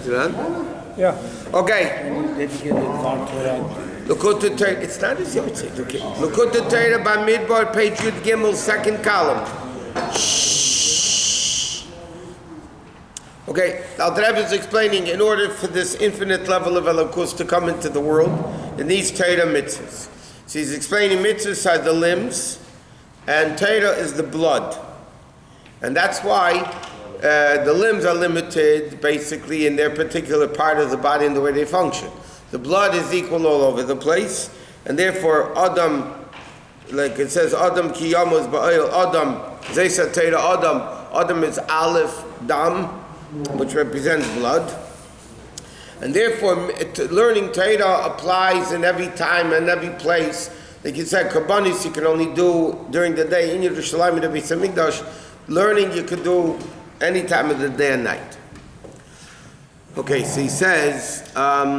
Yeah. Okay. Likkutei Torah. It's not as Yosef. Okay. Likkutei Torah Bamidbar, page Yud Gimel, second column. Shh. Okay. Now the Rabbi is explaining, in order for this infinite level of Elokus to come into the world, it needs Torah mitzvahs. So he's explaining mitzvahs are the limbs, and Torah is the blood, and that's why. The limbs are limited basically in their particular part of the body and the way they function. The blood is equal all over the place, and therefore Adam, like it says, Adam ki yamos ba'oil, Adam, Zesa Teira Adam, Adam is Aleph Dam, which represents blood. And therefore learning Teira applies in every time and every place. Like you said, Karbanis you can only do during the day, in Yerushalayim, in the Beis Hamikdash. Learning you could do any time of the day and night. Okay, so he says, top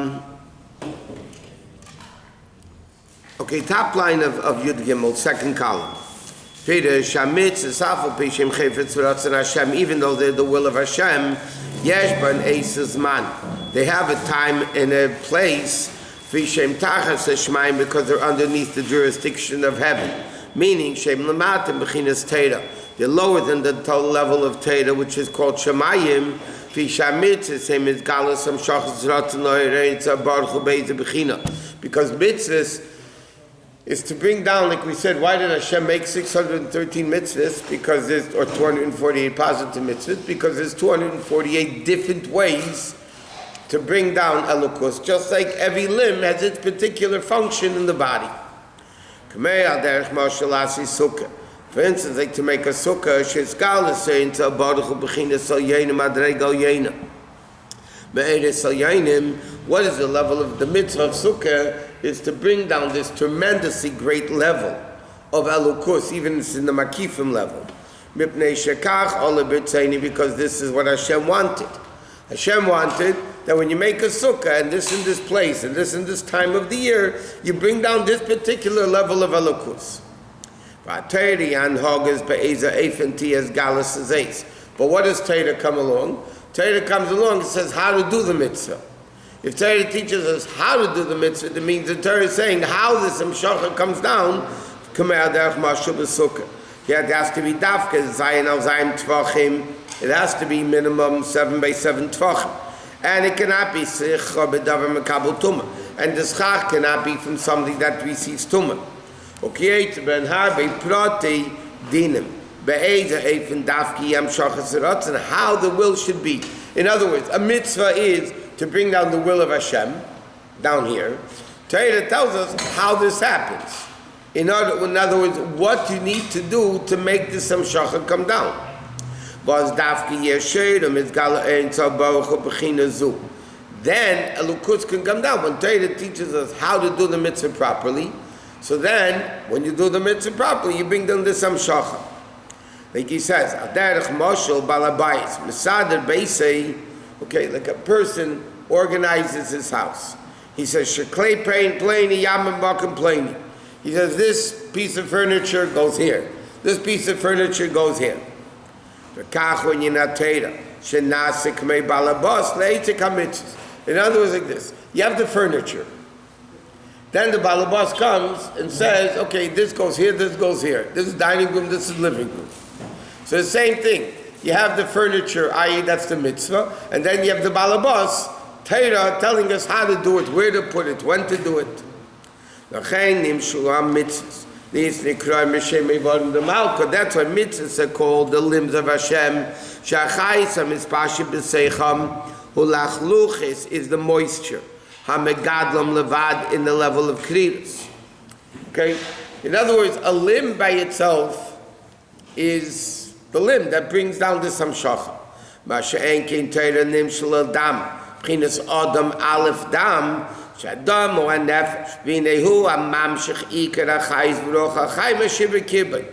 line of Yud Gimel, second column. Peter, Shamitz, Safal, Pishim, Chefetz, V'ratzon Hashem, even though they're the will of Hashem, Yesh Ban Eises Man. They have a time and a place, Vishem Tachas Shemaim, because they're underneath the jurisdiction of heaven. Meaning, Shem Lamatim, Bechinas Teira. They're lower than the total level of Torah, which is called Shemayim. Because mitzvahs is to bring down, like we said, why did Hashem make 613 mitzvahs? Because there's, or 248 positive mitzvahs, because there's 248 different ways to bring down Elokus, just like every limb has its particular function in the body. For instance, like to make a sukkah, shizgal is saying to baruch b'chinas sal yenim adregal yenim. Me'eres sal yenim. What is the level of the mitzvah of sukkah? Is to bring down this tremendously great level of elukus, even in the makifim level. Mipnei shekach ola b'tzeini, because this is what Hashem wanted. Hashem wanted that when you make a sukkah, and this in this place, and this in this time of the year, you bring down this particular level of elukus. But what does Torah come along? Torah comes along and says how to do the mitzvah. If Torah teaches us how to do the mitzvah, it means the Torah is saying how this Amshacha comes down. It has to be dafka, zayin al zayin tvachim. It has to be minimum 7 by 7 tvachim. And it cannot be sicha b'davar mekabel tumah. And the schach cannot be from something that receives tumah. Okay, ben harbe prati dinim be'eza efen dafki yam shachas and how the will should be. In other words, a mitzvah is to bring down the will of Hashem down here. Torah tells us how this happens. In other words, what you need to do to make this hamshacha come down. Was dafki yesherim is gala ein tzalbaruch b'china. Then elukus can come down when Torah teaches us how to do the mitzvah properly. So then, when you do the mitzvah properly, you bring down this hamshacha. Like he says, Aderech Moshel Balabayis, Mesader Beisei, okay, like a person organizes his house. He says, Sheklei Pein Pleni, Yamim Bakim Pleni. He says, this piece of furniture goes here. This piece of furniture goes here. V'kach when you're not Torah, Shenasik Mei Balabos, Leitek HaMitzvahs. In other words, like this, you have the furniture. Then the balabas comes and says, okay, this goes here, this goes here. This is dining room, this is living room. So the same thing. You have the furniture, i.e. that's the mitzvah, and then you have the balabas, Torah, telling us how to do it, where to put it, when to do it. That's why mitzvahs are called the limbs of Hashem. Is the moisture. Hamegadlam levad in the level of kridas. Okay? In other words, a limb by itself is the limb that brings down this hamshacha. Masha'en kein Torah nim shel dam. B'chinas Adam Aleph Dam. Sh'adam o hanefesh. V'nehu hamamshich ikar ha'chayis v'roch ha'chay m'shivir kibbutz.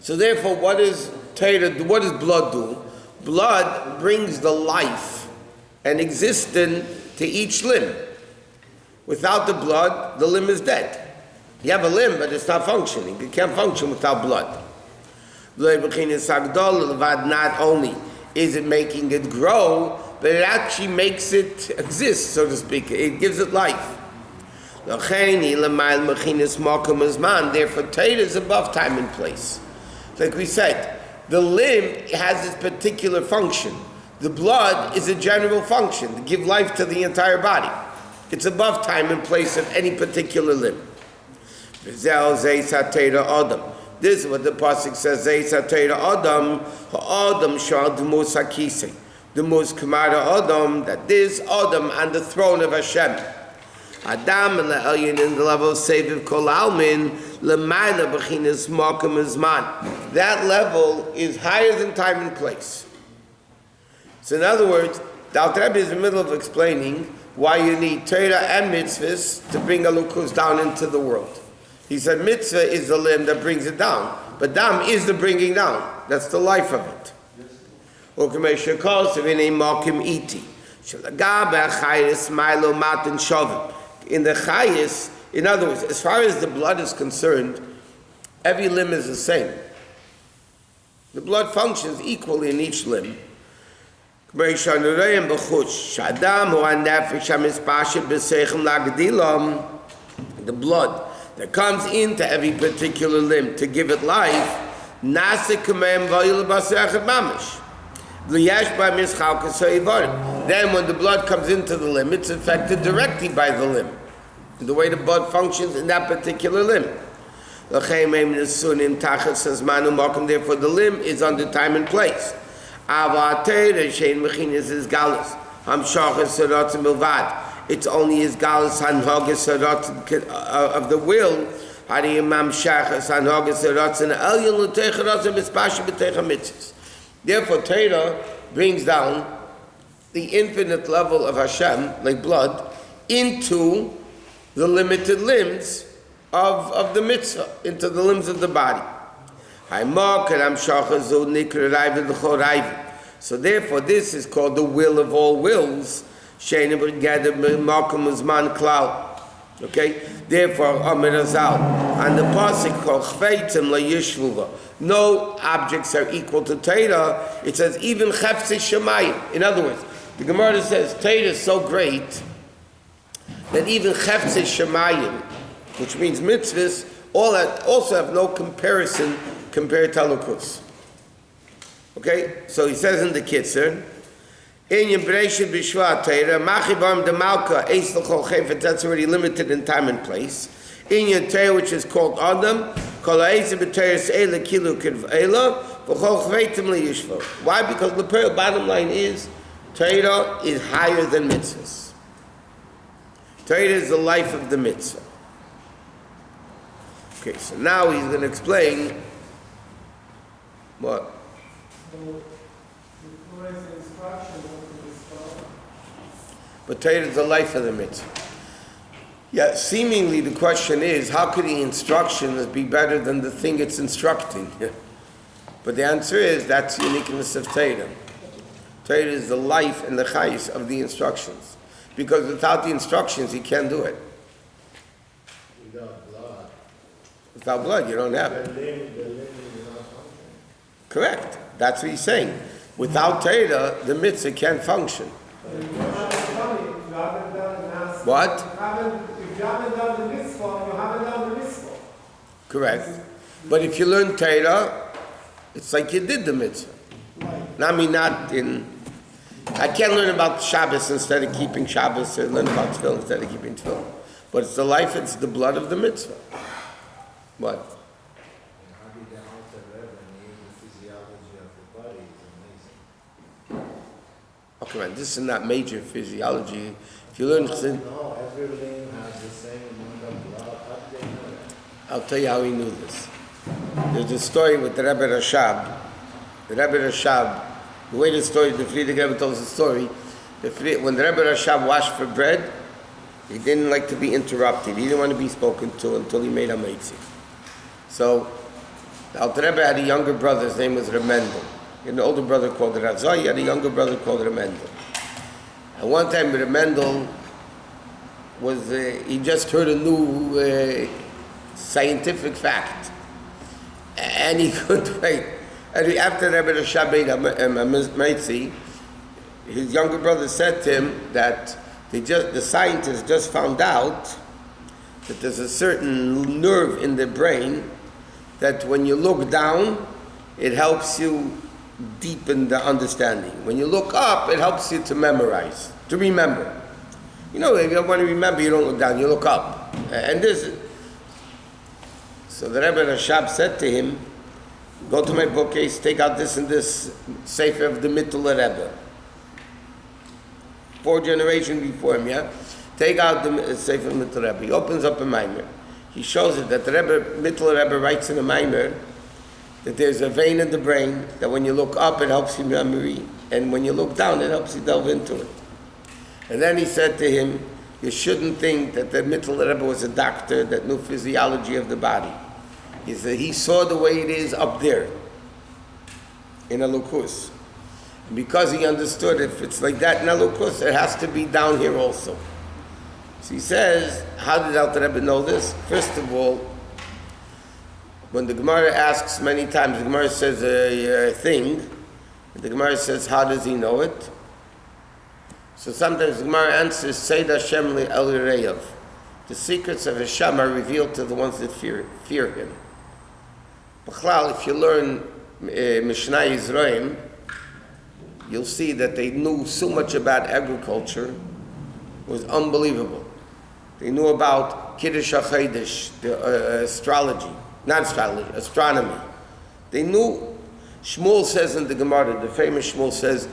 So therefore, what does blood do? Blood brings the life and existence to each limb. Without the blood, the limb is dead. You have a limb, but it's not functioning. It can't function without blood. Not only is it making it grow, but it actually makes it exist, so to speak. It gives it life. Therefore, Torah is above time and place. Like we said, the limb has its particular function. The blood is a general function, to give life to the entire body. It's above time and place of any particular limb. This is what the pasuk says, the most kamara Adam, that this Adam on the throne of Hashem. Adam and Elyon in the level of Seviv Kol Almin, L'mayla B'chinas Makom Zman. That level is higher than time and place. So in other words, the Alter Rebbe is in the middle of explaining why you need Torah and mitzvahs to bring a lukus down into the world. He said mitzvah is the limb that brings it down, but dam is the bringing down. That's the life of it. In the chayis, in other words, as far as the blood is concerned, every limb is the same. The blood functions equally in each limb. The blood that comes into every particular limb to give it life, then when the blood comes into the limb, it's affected directly by the limb, the way the blood functions in that particular limb. Therefore the limb is under time and place. It's only his galus of the will. Therefore, Torah brings down the infinite level of Hashem, like blood, into the limited limbs of the mitzvah, into the limbs of the body. So therefore, this is called the will of all wills. Okay? Therefore, Amir Azal, and the pasuk called Chveitim LaYishvuva. No objects are equal to Torah. It says even Chefse Shemayim. In other words, the Gemara says Torah is so great that even Chefse Shemayim, which means mitzvahs, all that also have no comparison compared to Likkutei. Okay, so he says in the Kitzur, in Yembreshit Bishvat Torah, Machibam de Malka Eis L'Chol Chefet. That's already limited in time and place. In your Torah, which is called Adam, Kol Ha'eis B'Torah Se'ela Kilu Kiv'ela V'Chol Chveitim LeYishvo. Why? Because the bottom line is Torah is higher than mitzvahs. Torah is the life of the mitzvah. Okay, so now he's going to explain what. But Torah is the life of the mitzvah. Yeah, seemingly the question is, how could the instructions be better than the thing it's instructing? But the answer is, that's the uniqueness of Torah. Torah is the life and the chayis of the instructions. Because without the instructions, you can't do it. Without blood. Without blood, you don't have it. The limb is not functioning. Correct. That's what he's saying. Without Torah, the mitzvah can't function. What? If you haven't done the mitzvah, you haven't done the mitzvah. Correct. But if you learn Torah, it's like you did the mitzvah. Right. I mean, not in... I can't learn about Shabbos instead of keeping Shabbos, or learn about Tefillah instead of keeping Tefillah. But it's the life, it's the blood of the mitzvah. What? How did the Alter Rebbe knew the physiology of the body is amazing. Okay, man, this is not major physiology. If you learn Chassid, No, every limb has the same amount of blood. How did they know that? I'll tell you how he knew this. There's a story with the Rebbe Rashab. The Rebbe Rashab, the way the story, the Friedrich Rebbe tells the story, when the Rebbe Rashab washed for bread, he didn't like to be interrupted. He didn't want to be spoken to until he made a meitzi. So, the Alter Rebbe had a younger brother, his name was Remendel. He had an older brother called Razai, he had a younger brother called Remendel. And one time Remendel was, he just heard a new scientific fact. And he couldn't wait. And after Rebbe Rashab made a meitzi, his younger brother said to him that the scientists just found out that there's a certain nerve in the brain that when you look down, it helps you deepen the understanding. When you look up, it helps you to memorize, to remember. You know, if you want to remember, you don't look down, you look up. And this, so the Rebbe Rashab said to him, go to my bookcase, take out this and this Sefer of the Mittler Rebbe. 4 generations before him, yeah? Take out the Sefer of the Mittler Rebbe. He opens up a Maamar. He shows it that the Mittler Rebbe writes in a Maamar that there's a vein in the brain that when you look up, it helps you memory, and when you look down, it helps you delve into it. And then he said to him, you shouldn't think that the Mittler Rebbe was a doctor that knew physiology of the body. He said he saw the way it is up there in a Lukus. And because he understood if it's like that in a Lukus, it has to be down here also. So he says, how did Alter Rebbe know this? First of all, when the Gemara asks many times, the Gemara says a thing, the Gemara says, how does he know it? So sometimes the Gemara answers, Seid Hashem el Yireyav. The secrets of Hashem are revealed to the ones that fear him. B'chlal, if you learn Mishnah Yisrael, you'll see that they knew so much about agriculture. It was unbelievable. They knew about Kiddush HaChodesh, the astronomy. They knew. Shmuel says in the Gemara, the famous Shmuel says,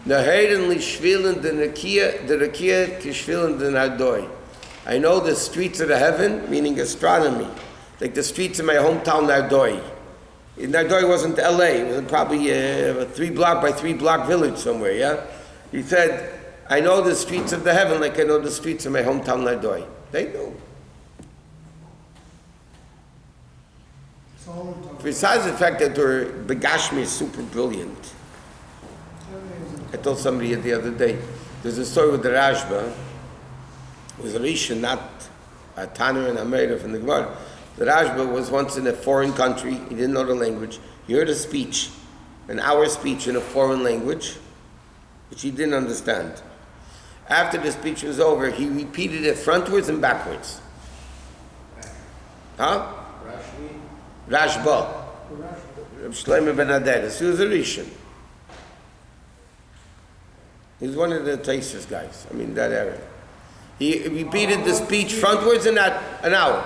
Neheren li shvilin de rekia ki shvilin de nardoi. I know the streets of the heaven, meaning astronomy, like the streets of my hometown Nardoi. Nardoi wasn't LA, it was probably a 3-block by 3-block village somewhere, yeah? He said, I know the streets of the heaven like I know the streets of my hometown Nardoi. They knew. Besides the fact that the Gashmi is super brilliant. I told somebody the other day, there's a story with the Rashba. It was a Rishon, not a Tanner and a Meir from the Gemara. The Rashba was once in a foreign country. He didn't know the language. He heard a speech, an hour speech in a foreign language, which he didn't understand. After the speech was over, he repeated it frontwards and backwards. Huh? Rashba. Shlomo ben Aderes. He was a Rishon. He was one of the Taisus guys, that era. He repeated the speech frontwards in an hour.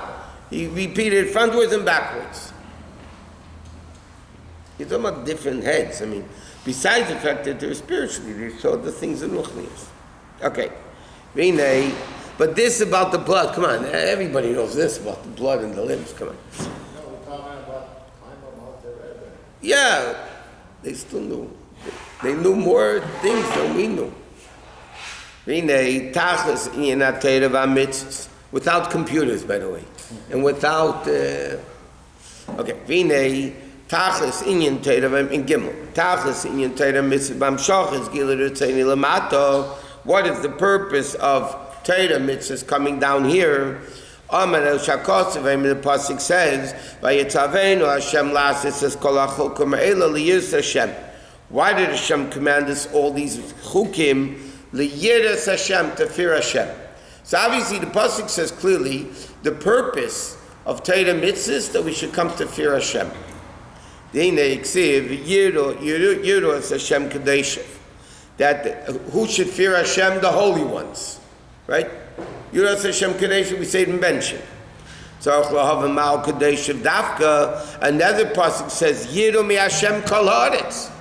He repeated it frontwards and backwards. You're talking about different heads. Besides the fact that they're spiritually, they saw the things in Ruchnius. Okay. But this about the blood, come on, everybody knows this about the blood and the limbs, come on. No, we're talking about Maamar Rebbe. Yeah, they still knew. They knew more things than we knew. Without computers, by the way. And without, okay. Tachlis inyan Torah in Gimel. Tachlis inyan Torah mitzvah b'amshachas gilu ritzeini lamato. What is the purpose of Torah mitzvahs coming down here? Amar el Shakosov, the pasuk says, "Vayetzaveinu Hashem la'asis kol hachukim ha'ela liyirus Hashem." Why did Hashem command us all these chukim liyirus Hashem, to fear Hashem? So obviously the pasuk says clearly the purpose of Torah mitzvahs that we should come to fear Hashem. That who should fear Hashem? The holy ones, right? Yiras Hashem Kadesh, we say it in Benshim. So another pasuk says Yiru mi Hashem kol haaretz.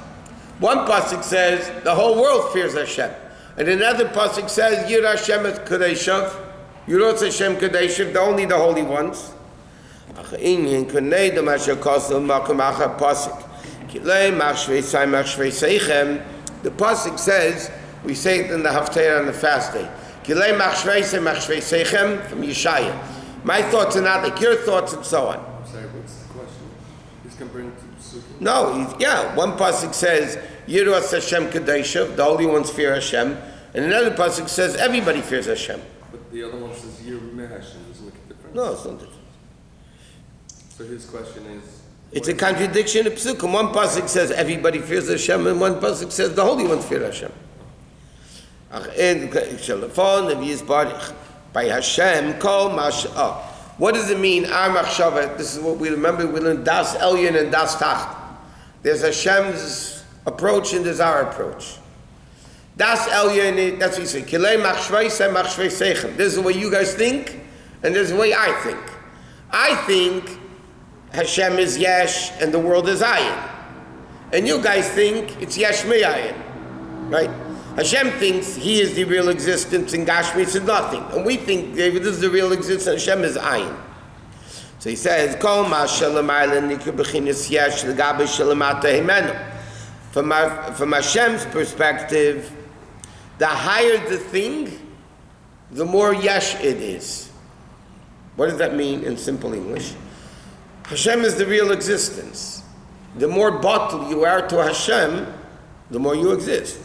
One pasuk says the whole world fears Hashem, and another pasuk says Yir Hashem es Kadeshav, Yiras Hashem Kadeshav, only the holy ones. The pasuk says, we say it in the Haftarah on the fast day. Kilei machshveisei machshveisechem from Yeshaya. My thoughts are not like your thoughts, and so on. I'm sorry, what's the question? He's comparing to Psukim? No, one pasuk says Yiras Hashem Kadeshav, the holy ones fear Hashem, and another pasuk says everybody fears Hashem. But the other one says Yir me Hashem. Doesn't make a difference. No, it's not different. So his question is. It's a contradiction of Psukim. One pasuk says everybody fears Hashem, and one pasuk says the holy ones fear Hashem. By Hashem, kol mash. What does it mean? Ar machshava. This is what we remember. We learned das elyon and das tacht. There's Hashem's approach and there's our approach. Das elyon. That's what you say. Kilei machshvei se machshvei seichem. This is the way you guys think, and this is the way I think. I think Hashem is yesh and the world is ayin, and you guys think it's yesh me ayin, right? Hashem thinks He is the real existence and Gashmi is nothing. And we think this is the real existence and Hashem is Ayin. So he says, from Hashem's perspective, the higher the thing, the more yesh it is. What does that mean in simple English? Hashem is the real existence. The more bottled you are to Hashem, the more you exist.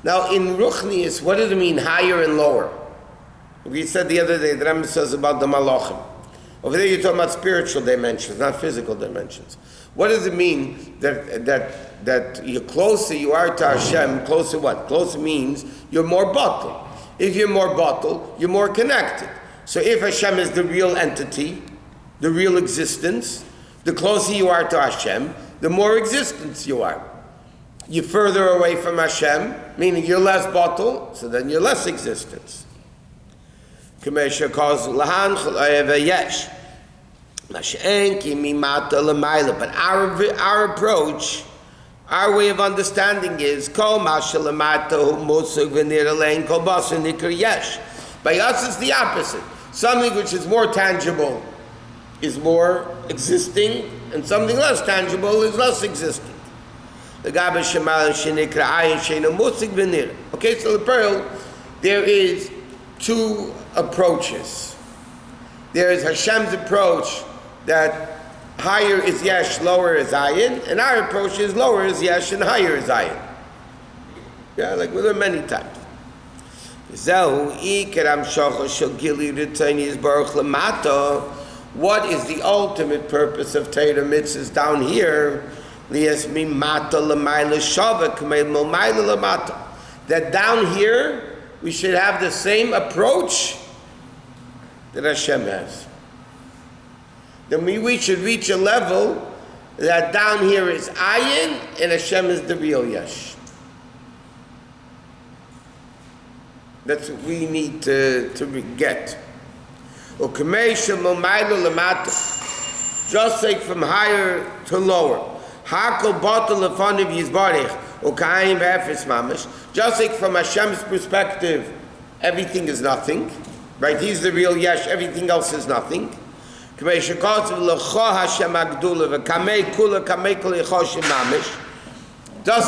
Now, in Ruchnius, what does it mean, higher and lower? We said the other day, the Rabbi says about the Malachim. Over there, you're talking about spiritual dimensions, not physical dimensions. What does it mean that the closer you are to Hashem, closer what? Closer means you're more bottled. If you're more bottled, you're more connected. So if Hashem is the real entity, the real existence, the closer you are to Hashem, the more existence you are. You're further away from Hashem, meaning you're less bottled, so then you're less existence. But our approach, our way of understanding is by us it's the opposite. Something which is more tangible is more existing, and something less tangible is less existing. Okay, so the pearl, there is two approaches. There is Hashem's approach that higher is yesh, lower is ayin, and our approach is lower is yesh and higher is ayin. Yeah, like we learned many times. What is the ultimate purpose of Torah mitzvahs down here? That down here we should have the same approach that Hashem has. Then we should reach a level that down here is ayin and Hashem is the real yesh. That's what we need to get. Just like from higher to lower. Just like from Hashem's perspective, everything is nothing, right? He's the real yesh, everything else is nothing. Just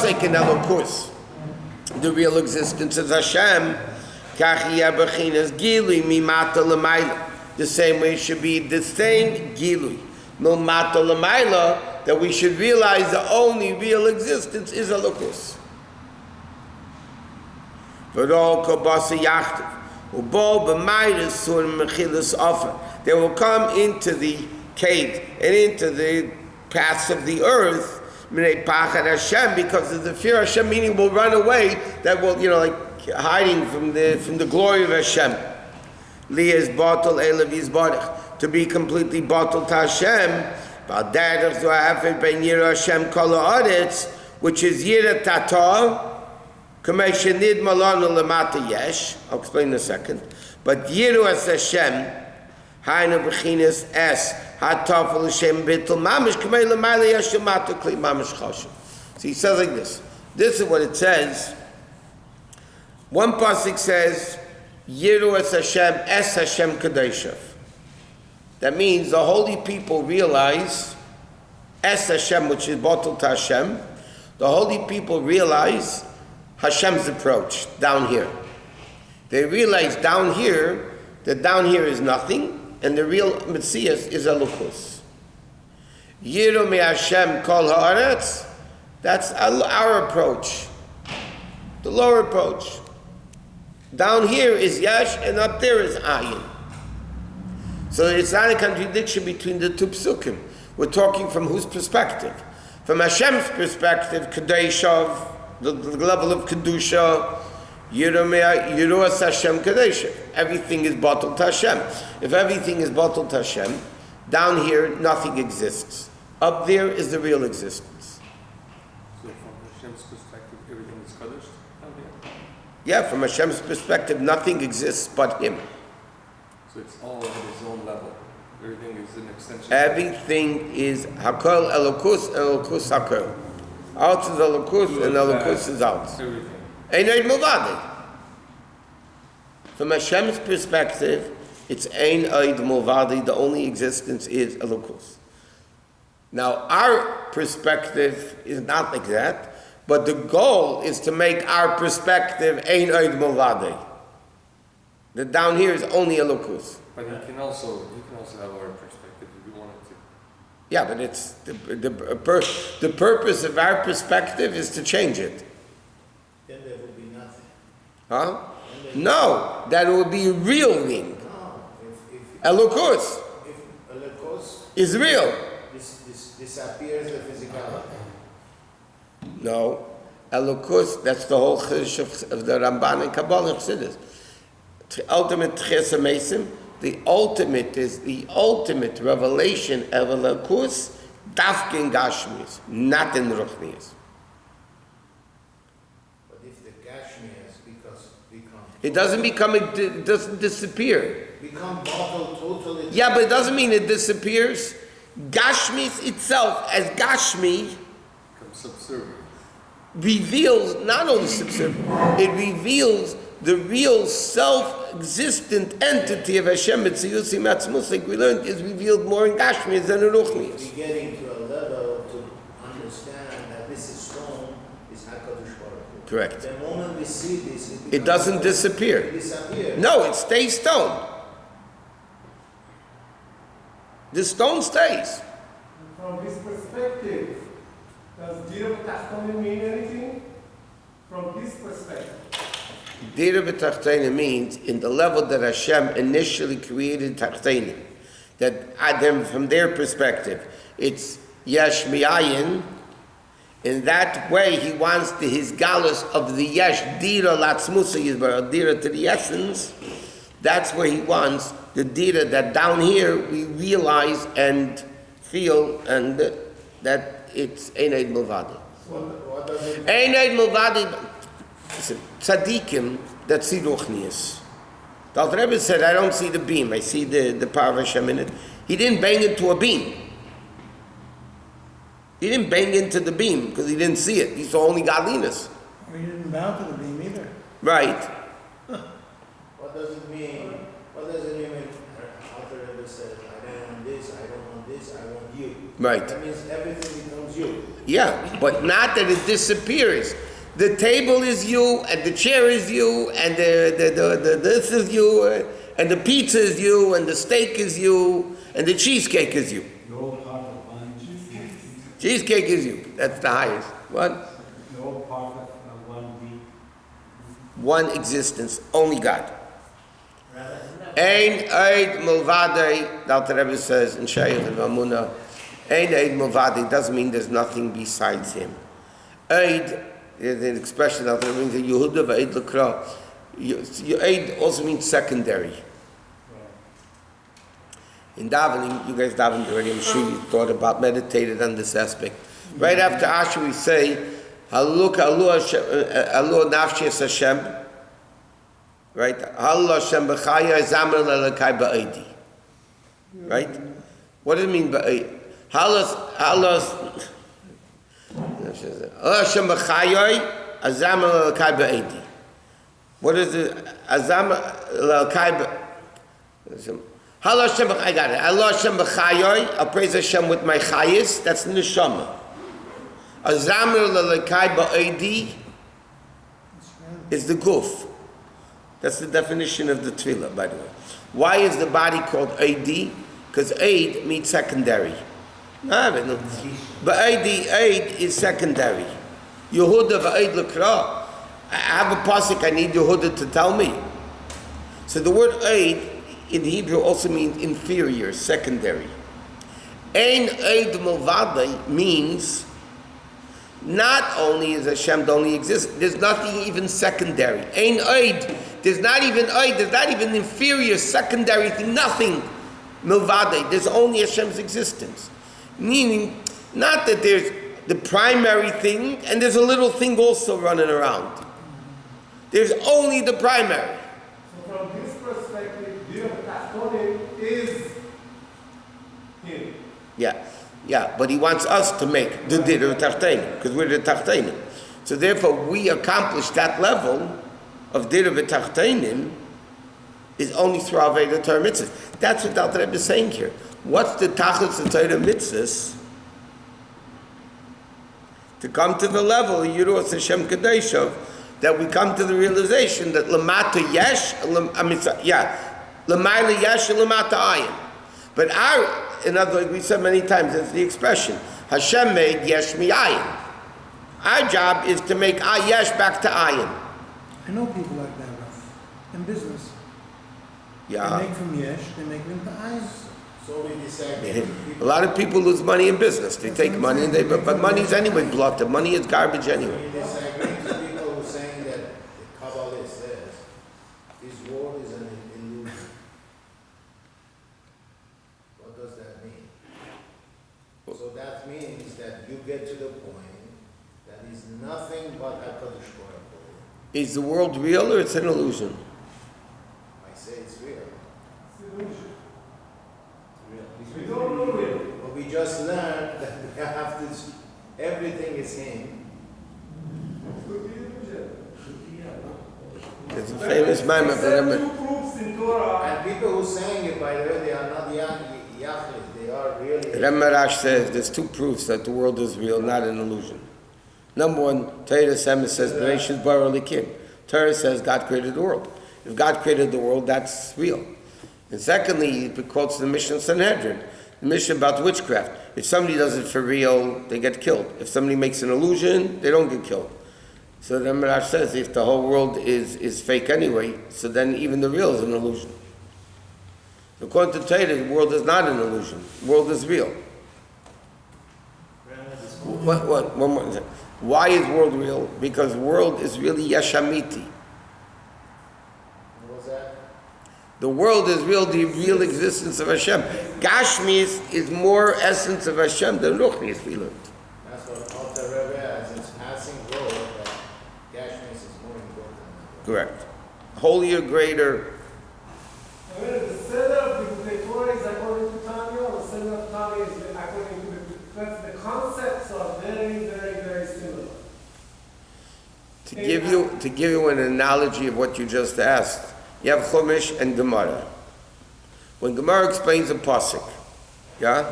like in Elokus, the real existence is Hashem. The same way it should be the same gilui. That we should realize the only real existence is Elokus. They will come into the cave and into the paths of the earth because of the fear of Hashem, meaning will run away, that will, like hiding from the glory of Hashem. To be completely bottled to Hashem, which is Yira Tata, I'll explain in a second. But Yiru as Hashem, Hainu Bechinas Es, Hatafel Hashem Bittul Mamish, Kamei Lamaila Yashemata Kli Mamish Choshev. So he says like this. This is what it says. One pasuk says, Yiru as Hashem, Es Hashem Kadeshav. That means the holy people realize, Es Hashem, which is bottled to Hashem, the holy people realize Hashem's approach down here. They realize down here that down here is nothing, and the real Metzias is Elokus. Yiru me Hashem kol haaretz. That's our approach, the lower approach. Down here is Yesh, and up there is Ayin. So it's not a contradiction between the two psukim. We're talking from whose perspective? From Hashem's perspective, Kadeshav, the level of Kedusha, Yiruas Hashem Kadesh. Everything is bottled to Hashem. If everything is bottled to Hashem, down here nothing exists. Up there is the real existence. So from Hashem's perspective, everything is Kaddish down here? Yeah, from Hashem's perspective, nothing exists but Him. So it's all at His own level. Everything is an extension. Everything is Hakol Elokus and Elokus Hakol. Out is Elokus and Elokus is out. Everything. Ein Oid Mulvadi. From Hashem's perspective, it's Ein Oid Mulvadi. The only existence is Elokus. Now, our perspective is not like that, but the goal is to make our perspective Ein Oid Mulvadi. That down here is only Elokus. But he can also have our perspective if we wanted to. Yeah, but it's the purpose of our perspective is to change it. Then there will be nothing. Huh? No, that will be a real thing. No, if Elokus Elokus is real. disappears the physicality. No, Elokus, that's the whole chiddush of the Ramban and Kabbalah Chassidus. The ultimate Chesed Mesim, the ultimate is the ultimate revelation of Elokus, dafke in Gashmis, not in Ruchnias. But if the Gashmias become It doesn't disappear. become bottled totally. Yeah, but it doesn't mean it disappears. Gashmis itself, as Gashmi, Become subservient. reveals, not only subservient, it reveals the real self-existent entity of Hashem, Mitziyusi Matzmus, like we learned, is revealed more in Gashmis than in Ruchnias. We're getting to a level to understand that this is stone is HaKadosh Baruch Hu. Correct. The moment we see this, It doesn't disappear. It disappears. No, it stays stone. The stone stays. From this perspective, does Dira B'Tachtonim mean anything? From this perspective. Dira b'tachtenim means in the level that Hashem initially created tachtenim, that Adam, from their perspective, it's yesh mi'ayin. In that way, he wants his galus of the yesh dira latzmusa yizbar, dira to the essence. That's where he wants the dira that down here we realize and feel, and that it's ein eid mulvadi. What does it mean? Ein eid mulvadi. Listen, tzaddikim that see ruchnias. The Alter Rebbe said, I don't see the beam, I see the power of Hashem in it. He didn't bang into a beam. He didn't bang into the beam because he didn't see it. He saw only godliness. We didn't bow to the beam either. Right. What does it mean? What does it mean when Alter Rebbe says, I don't want this, I don't want this, I want you? Right. That means everything becomes you. Yeah, but not that it disappears. The table is you, and the chair is you, and the this is you, and the pizza is you, and the steak is you, and the cheesecake is you. You're all part of one cheesecake. Cheesecake is you. That's the highest. What? You're all part of one being. One existence, only God. Ein Eid Mulvadei, the Alter Rebbe says in Shayach and Vamuna, Ein Eid Mulvadei doesn't mean there's nothing besides him. Eid is an expression that means that Yehuda v'Eid L'Kra. Eid also means secondary. In davening, you guys davened already, I'm sure you thought about, meditated on this aspect. Right after Asher we say, Haluk Alu Nafshi Es Hashem. Right? Halul Hashem b'chaya zamer lelekai ba'edi. Right? What does it mean ba'edi? Halus Hashem b'chaya zamer lelekai ba'edi. What is it? Zamer lelekai ba'edi. Halul Hashem b'chaya, I got it. Halul Hashem b'chaya, I'll praise Hashem with my chayis, that's neshama. Zamer lelekai ba'edi is the guf. That's the definition of the tefillah, by the way. Why is the body called Eid? Because Eid means secondary. But Eid is secondary. Yehuda v'Eid l'Kra. I have a pasuk, I need Yehuda to tell me. So the word Eid in Hebrew also means inferior, secondary. Ein Eid Mulvadei means not only is Hashem the only existence, there's nothing even secondary. Ein oid. There's not even oid. There's not even inferior, secondary thing. Nothing. Milvade. There's only Hashem's existence. Meaning, not that there's the primary thing and there's a little thing also running around. There's only the primary. So from this perspective, Dir Tachtonim is him. Yeah, but he wants us to make the Dir Tachtonim, because we're the Tachtonim. So therefore, we accomplish that level of Dir Tachtonim is only through Aveda Torah mitzvahs. That's what Alter Rebbe is saying here. What's the Tachlis of Torah mitzvahs? To come to the level of Yiruas Hashem Kadeshov, that we come to the realization that Lamata Yesh, Lamayla Yesh, and Lamata Ayin. But in other words, we said many times, that's the expression, Hashem made Yesh mi Ayin. Our job is to make Yesh back to Ayin. I know people like that, Raf, in business. Yeah. They make from Yesh, they make them to Ayin. So we decide. A lot of people lose money in business. They take money, and but money's anyway blotted. Money is garbage anyway. We disagree to people who are saying that the Kabbalah says his word is an illusion. What does that mean? So that means that you get to the point that is nothing but HaKadosh Baruch Hu. Is the world real or it's an illusion? I say it's real. It's illusion. It's We real. don't know it. But we just learned that we have to, everything is him. It could be illusion. It's a famous Maamar for There are them. two proofs in Torah. And people who saying it, by the way, they are not Yachlis, they are really. Rash says there's two proofs that the world is real, not an illusion. Number one, Torah says Bereshit bara Elikim. Torah says God created the world. If God created the world, that's real. And secondly, he quotes the Mishnah Sanhedrin, the Mishnah about witchcraft. If somebody does it for real, they get killed. If somebody makes an illusion, they don't get killed. So the Rash says if the whole world is fake anyway, so then even the real is an illusion. According to Torah, the world is not an illusion. The world is real. One more thing. Why is world real? Because world is really Yeshamiti. What was that? The world is real, the real existence of Hashem. Gashmis is more essence of Hashem than Ruchnis, we learned. That's what Alter Rebbe, as its passing word, that Gashmis is more important. Correct. Holier, greater. I mean, the center of the Torah is according to Tanya, or the center of Tanya is according to the concepts are very, very, very similar. To give you an analogy of what you just asked, you have Chumash and Gemara. When Gemara explains a pasuk, yeah?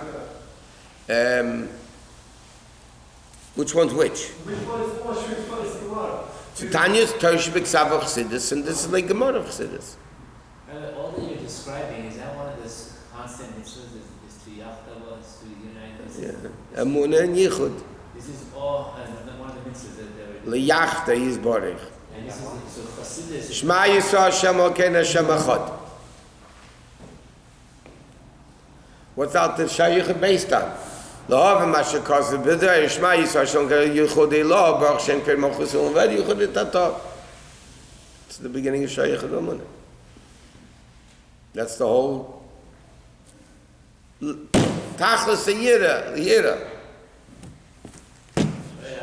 Which one's which? Which one is Moshe, which one is Gemara? So Tanya's Torah B'Ksav of Chassidus, and this is like Gemara of Chassidus. All that you're describing, is that one of the constant mitzvahs? Is to Yachtava, is to unite? Yeah. Emunah and Yichud. This is all one of the mitzvahs that they're L'yachta Yizborech. and this is so Chassidus. Shema Yisrael Hashem Elokeinu Hashem Echad. What's out the Shayyich based on? L'havim Asher Kosev B'dei Shema Yisrael Hashem Elokeinu Yichud Elah Baruch Shem Kei Malchus U'Leved Yichud Etata. It's the beginning of Shayyich Emunah. That's the whole Tachlis Yira.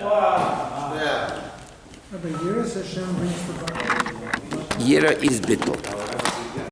Wow. Yeah. But Yiras Hashem brings the Baruch. Yira is bittul.